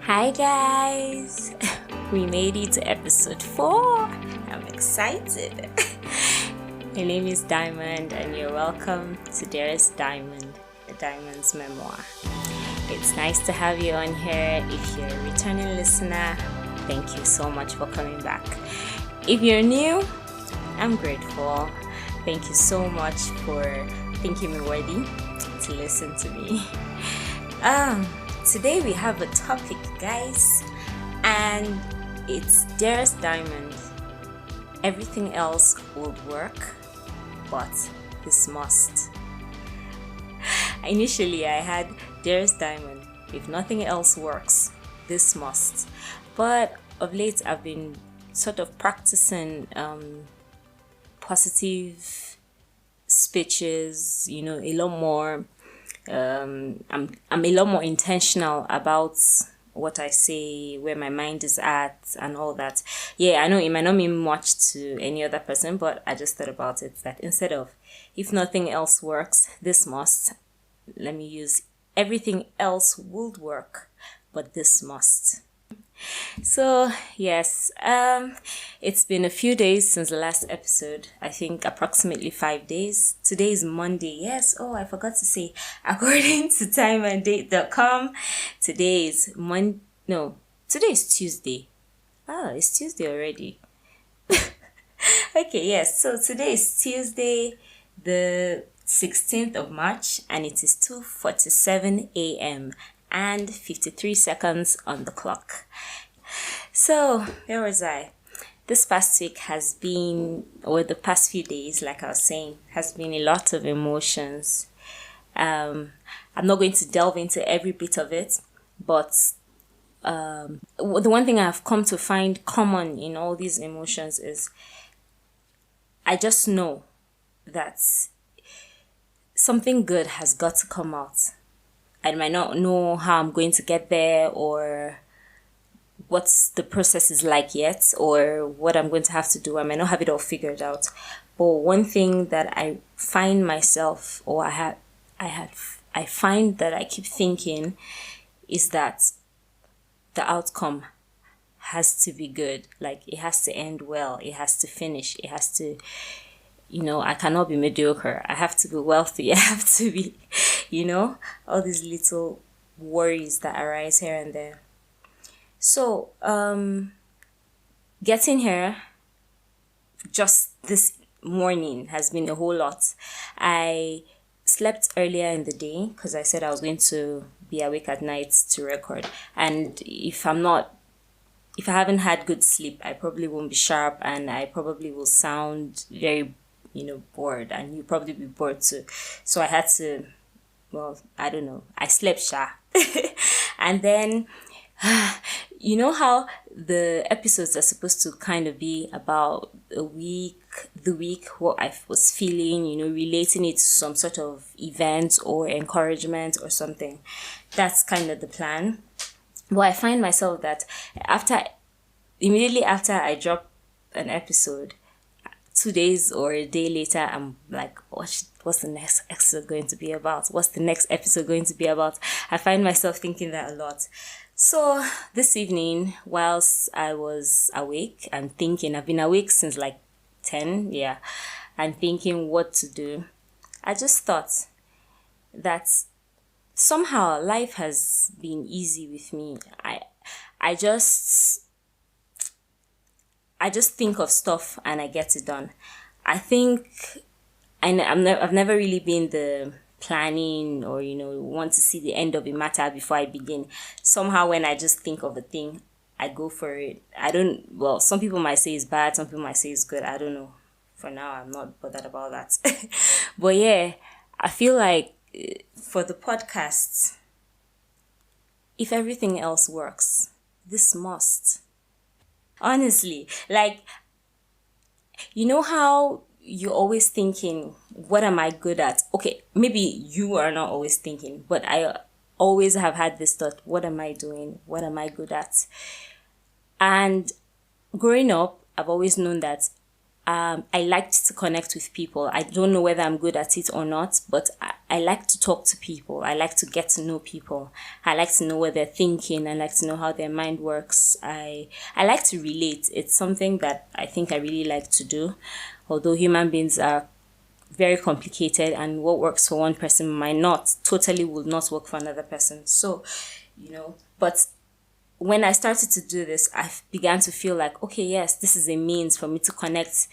Hi guys, we made it to episode 4. I'm excited. My name is Diamond and you're welcome to Dearest Diamond, the Diamond's memoir. It's nice to have you on here. If you're a returning listener, thank you so much for coming back. If you're new, I'm grateful. Thank you so much for thinking me worthy to listen to me. Today we have a topic, guys, and it's Dearest Diamond. Everything else would work, but this must. Initially, I had Dearest Diamond. If nothing else works, this must. But of late, I've been sort of practicing positive speeches, a lot more. I'm a lot more intentional about what I say, where my mind is at, and all that. Yeah, I know it might not mean much to any other person, but I just thought about it that instead of if nothing else works, this must. Let me use everything else would work, but this must. So yes, it's been a few days since the last episode. I think approximately 5 days. Today is Monday. Yes. Oh, I forgot to say, according to timeanddate.com, today is today is Tuesday. Oh, it's Tuesday already. Okay, yes. So today is Tuesday, the 16th of March, and it is 2:47 a.m. and 53 seconds on the clock. So, where was I? This past week has been, or the past few days, like I was saying, has been a lot of emotions. I'm not going to delve into every bit of it, but the one thing I've come to find common in all these emotions is I just know that something good has got to come out. I might not know how I'm going to get there or what the process is like yet or what I'm going to have to do. I might not have it all figured out. But one thing that I find myself I find that I keep thinking is that the outcome has to be good. Like it has to end well. It has to finish. It has to, I cannot be mediocre. I have to be wealthy. I have to be, all these little worries that arise here and there. So, getting here just this morning has been a whole lot. I slept earlier in the day because I said I was going to be awake at night to record. And if I haven't had good sleep, I probably won't be sharp and I probably will sound very, bored, and you'll probably be bored too. So I had to, I don't know. I slept sharp. And then, you know how the episodes are supposed to kind of be about the week, what I was feeling, relating it to some sort of event or encouragement or something. That's kind of the plan. But I find myself that immediately after I drop an episode, 2 days or a day later, I'm like, what's the next episode going to be about? What's the next episode going to be about? I find myself thinking that a lot. So this evening, whilst I was awake and thinking, I've been awake since like 10, and thinking what to do, I just thought that somehow life has been easy with me. I just think of stuff and I get it done. I think I've never really been the planning or want to see the end of a matter before I begin. Somehow when I just think of a thing, I go for it. Some people might say it's bad, some people might say it's good. I don't know. For now, I'm not bothered about that. But yeah, I feel like for the podcast, if everything else works, this must. Honestly, like, how you're always thinking, what am I good at? Okay, maybe you are not always thinking, but I always have had this thought, what am I doing? What am I good at? And growing up, I've always known that I liked to connect with people. I don't know whether I'm good at it or not, but I like to talk to people. I like to get to know people. I like to know what they're thinking. I like to know how their mind works. I like to relate. It's something that I think I really like to do. Although human beings are very complicated, and what works for one person might not, totally will not work for another person. So, but when I started to do this, I began to feel like, okay, yes, this is a means for me to connect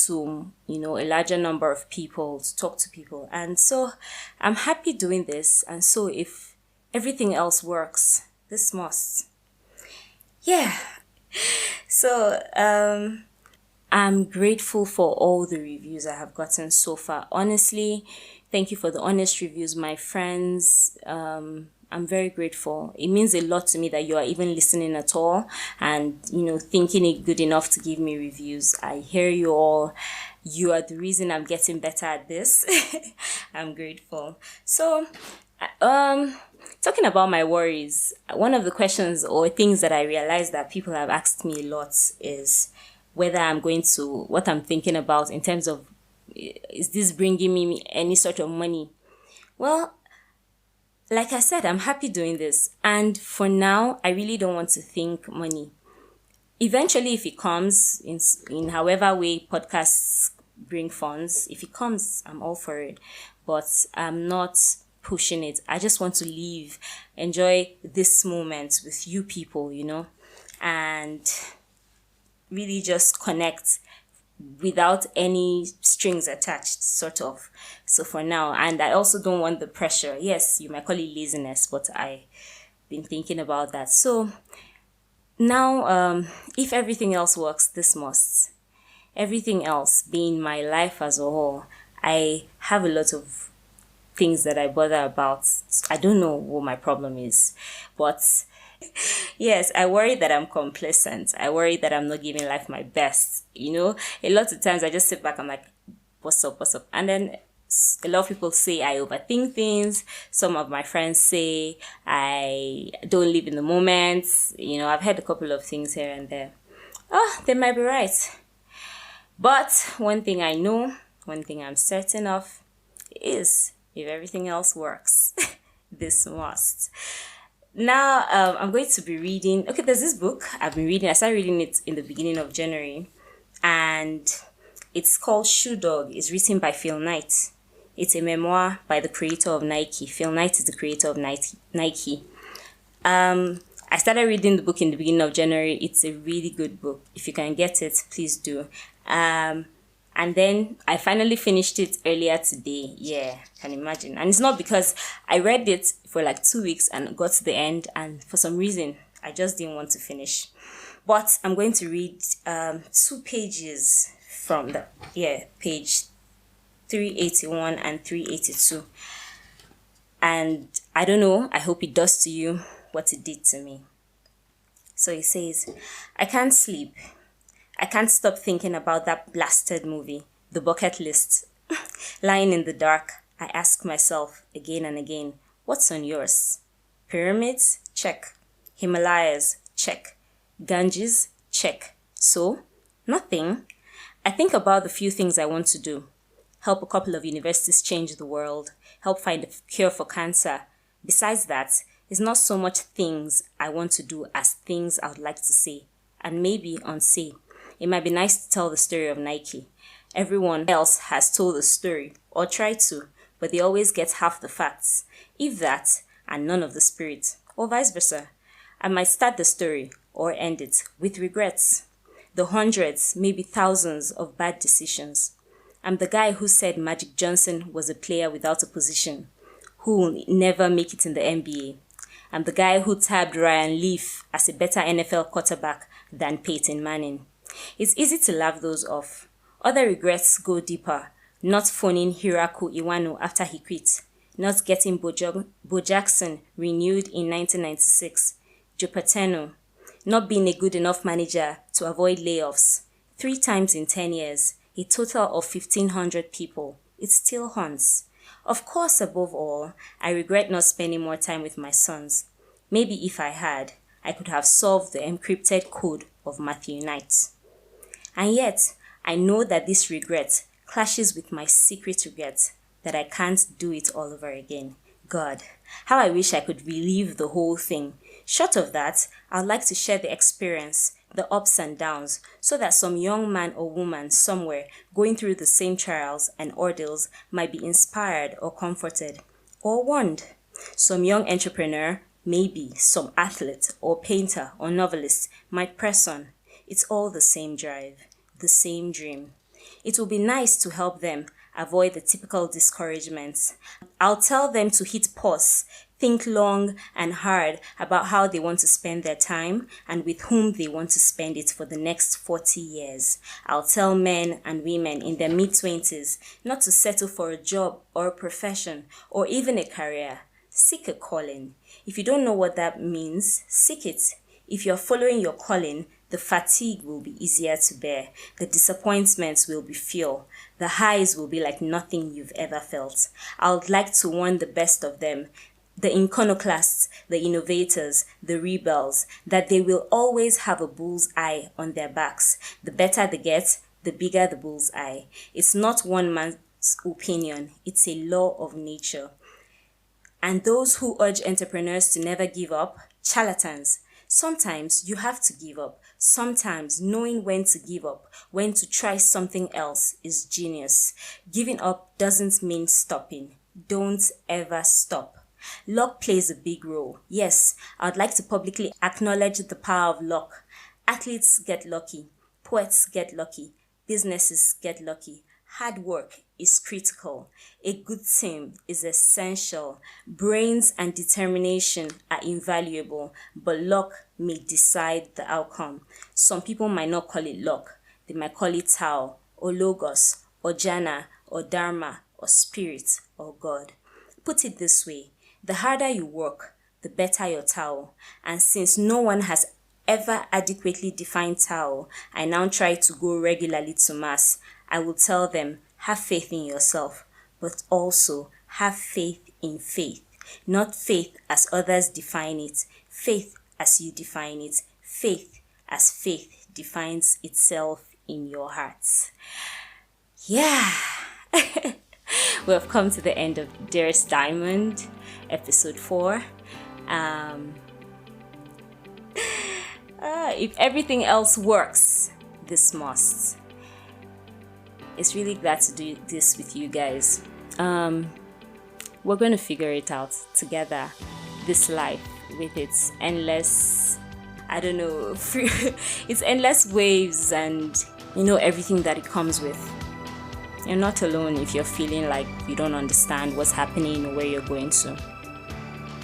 to, a larger number of people, to talk to people. And so I'm happy doing this. And so if everything else works, this must. Yeah. So, I'm grateful for all the reviews I have gotten so far. Honestly, thank you for the honest reviews, my friends. I'm very grateful. It means a lot to me that you are even listening at all and, thinking it good enough to give me reviews. I hear you all. You are the reason I'm getting better at this. I'm grateful. So, talking about my worries, one of the questions or things that I realized that people have asked me a lot is whether what I'm thinking about in terms of, is this bringing me any sort of money? Well, like I said, I'm happy doing this. And for now, I really don't want to think money. Eventually, if it comes in however way podcasts bring funds, if it comes, I'm all for it. But I'm not pushing it. I just want to live, enjoy this moment with you people, and really just connect without any strings attached, sort of. So for now, and I also don't want the pressure. Yes, you might call it laziness, but I've been thinking about that. So now, if everything else works, this must. Everything else being my life as a whole, I have a lot of things that I bother about. I don't know what my problem is, but yes, I worry that I'm complacent. I worry that I'm not giving life my best. A lot of times I just sit back, I'm like, what's up? And then a lot of people say I overthink things. Some of my friends say I don't live in the moment. I've heard a couple of things here and there. Oh, they might be right. But one thing I know, one thing I'm certain of is if everything else works, this must. Now, I'm going to be reading. Okay, there's this book I've been reading. I started reading it in the beginning of January, and it's called Shoe Dog. It's written by Phil Knight. It's a memoir by the creator of Nike. Phil Knight is the creator of Nike. I started reading the book in the beginning of January. It's a really good book. If you can get it, please do. And then I finally finished it earlier today. Yeah, can imagine. And it's not because I read it for like 2 weeks and got to the end, and for some reason I just didn't want to finish. But I'm going to read 2 pages from page 381 and 382. And I don't know, I hope it does to you what it did to me. So it says, I can't sleep. I can't stop thinking about that blasted movie, The Bucket List. Lying in the dark, I ask myself again and again, what's on yours? Pyramids? Check. Himalayas? Check. Ganges? Check. So? Nothing. I think about the few things I want to do. Help a couple of universities change the world. Help find a cure for cancer. Besides that, it's not so much things I want to do as things I would like to say, and maybe unsay. It might be nice to tell the story of Nike. Everyone else has told the story, or tried to, but they always get half the facts, if that, and none of the spirit, or vice versa. I might start the story, or end it, with regrets. The hundreds, maybe thousands of bad decisions. I'm the guy who said Magic Johnson was a player without a position, who will never make it in the NBA. I'm the guy who tabbed Ryan Leaf as a better NFL quarterback than Peyton Manning. It's easy to laugh those off. Other regrets go deeper. Not phoning Hiraku Iwano after he quit. Not getting Bo Jackson renewed in 1996. Joe Paterno. Not being a good enough manager to avoid layoffs. 3 times in 10 years. A total of 1,500 people. It still haunts. Of course, above all, I regret not spending more time with my sons. Maybe if I had, I could have solved the encrypted code of Matthew Knight. And yet, I know that this regret clashes with my secret regret that I can't do it all over again. God, how I wish I could relive the whole thing. Short of that, I'd like to share the experience, the ups and downs, so that some young man or woman somewhere going through the same trials and ordeals might be inspired or comforted or warned. Some young entrepreneur, maybe some athlete or painter or novelist might press on. It's all the same drive, the same dream. It will be nice to help them avoid the typical discouragements. I'll tell them to hit pause, think long and hard about how they want to spend their time and with whom they want to spend it for the next 40 years. I'll tell men and women in their mid-20s not to settle for a job or a profession or even a career. Seek a calling. If you don't know what that means, seek it. If you're following your calling, the fatigue will be easier to bear. The disappointments will be few. The highs will be like nothing you've ever felt. I would like to warn the best of them, the iconoclasts, the innovators, the rebels, that they will always have a bull's eye on their backs. The better they get, the bigger the bull's eye. It's not one man's opinion. It's a law of nature. And those who urge entrepreneurs to never give up, charlatans. Sometimes you have to give up. Sometimes knowing when to give up, when to try something else is genius. Giving up doesn't mean stopping. Don't ever stop. Luck plays a big role. Yes, I'd like to publicly acknowledge the power of luck. Athletes get lucky. Poets get lucky. Businesses get lucky. Hard work is critical. A good team is essential. Brains and determination are invaluable, but luck may decide the outcome. Some people might not call it luck. They might call it Tao, or Logos, or Jana, or Dharma, or Spirit, or God. Put it this way, the harder you work, the better your Tao. And since no one has ever adequately defined Tao, I now try to go regularly to Mass. I will tell them, have faith in yourself, but also have faith in faith. Not faith as others define it, faith as you define it, faith as faith defines itself in your hearts. Yeah. We have come to the end of Dearest Diamond, episode 4. If everything else works, this must. It's really glad to do this with you guys. We're going to figure it out together. This life with its endless, its endless waves and, everything that it comes with. You're not alone if you're feeling like you don't understand what's happening or where you're going to.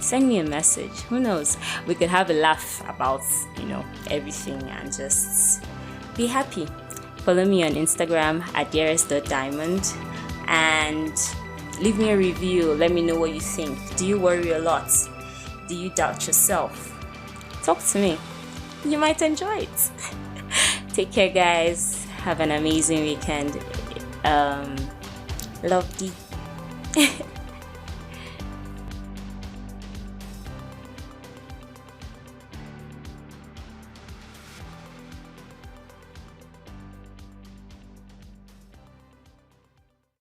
Send me a message. Who knows? We could have a laugh about, everything and just be happy. Follow me on Instagram at dearest.diamond and leave me a review. Let me know what you think. Do you worry a lot? Do you doubt yourself? Talk to me. You might enjoy it. Take care, guys. Have an amazing weekend. Love D.